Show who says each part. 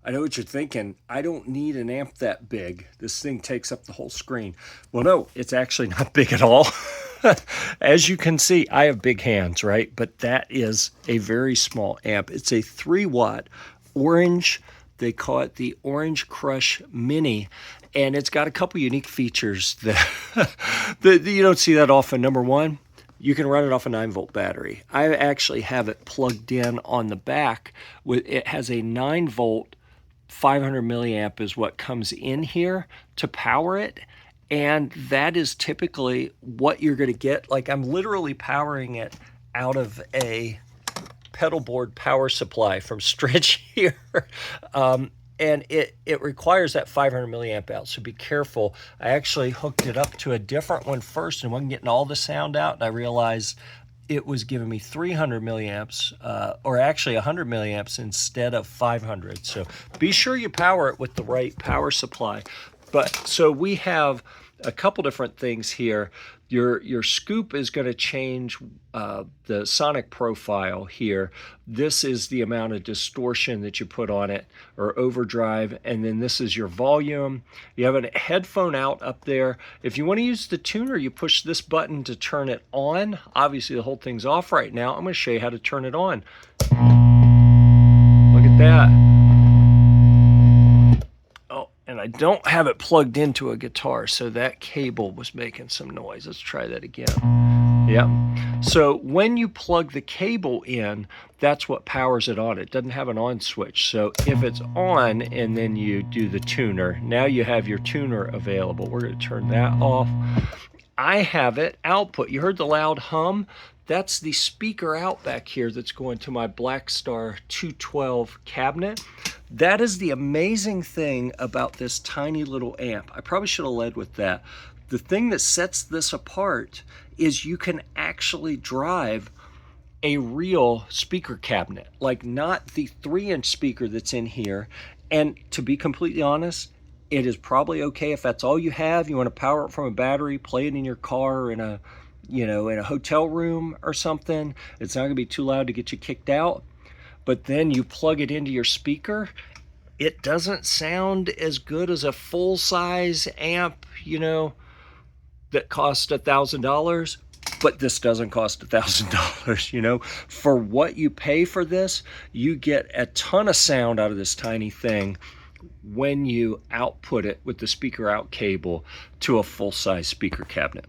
Speaker 1: I know what you're thinking. I don't need an amp that big. This thing takes up the whole screen. Well, no, it's actually not big at all. As you can see, I have big hands, right? But that is a very small amp. It's a 3-watt orange. They call it the Orange Crush Mini. And it's got a couple unique features that, that you don't see that often. Number one, you can run it off a 9-volt battery. I actually have it plugged in on the back. It has a 9-volt 500 milliamp is what comes in here to power it. And that is typically what you're going to get. Like, I'm literally powering it out of a pedal board power supply from Stretch here. And it requires that 500 milliamp out, so be careful. I actually hooked it up to a different one first and wasn't getting all the sound out, and I realized it was giving me 300 milliamps, or actually 100 milliamps instead of 500. So be sure you power it with the right power supply. But so we have a couple different things here. Your scoop is going to change the sonic profile here. This is the amount of distortion that you put on it, or overdrive, and then this is your volume. You have a headphone out up there. If you want to use the tuner, you push this button to turn it on. Obviously the whole thing's off right now. I'm going to show you how to turn it on. Look at that. And I don't have it plugged into a guitar, so that cable was making some noise. Let's try that again. Yep. So when you plug the cable in, that's what powers it on. It doesn't have an on switch. So if it's on and then you do the tuner, now you have your tuner available. We're going to turn that off. I have it output. You heard the loud hum? That's the speaker out back here that's going to my Blackstar 212 cabinet. That is the amazing thing about this tiny little amp. I probably should have led with that. The thing that sets this apart is you can actually drive a real speaker cabinet, like not the 3-inch speaker that's in here. And to be completely honest, it is probably okay if that's all you have. You want to power it from a battery, play it in your car or in a hotel room or something. It's not going to be too loud to get you kicked out. But then you plug it into your speaker, it doesn't sound as good as a full-size amp, that costs $1,000. But this doesn't cost $1,000, For what you pay for this, you get a ton of sound out of this tiny thing when you output it with the speaker out cable to a full-size speaker cabinet.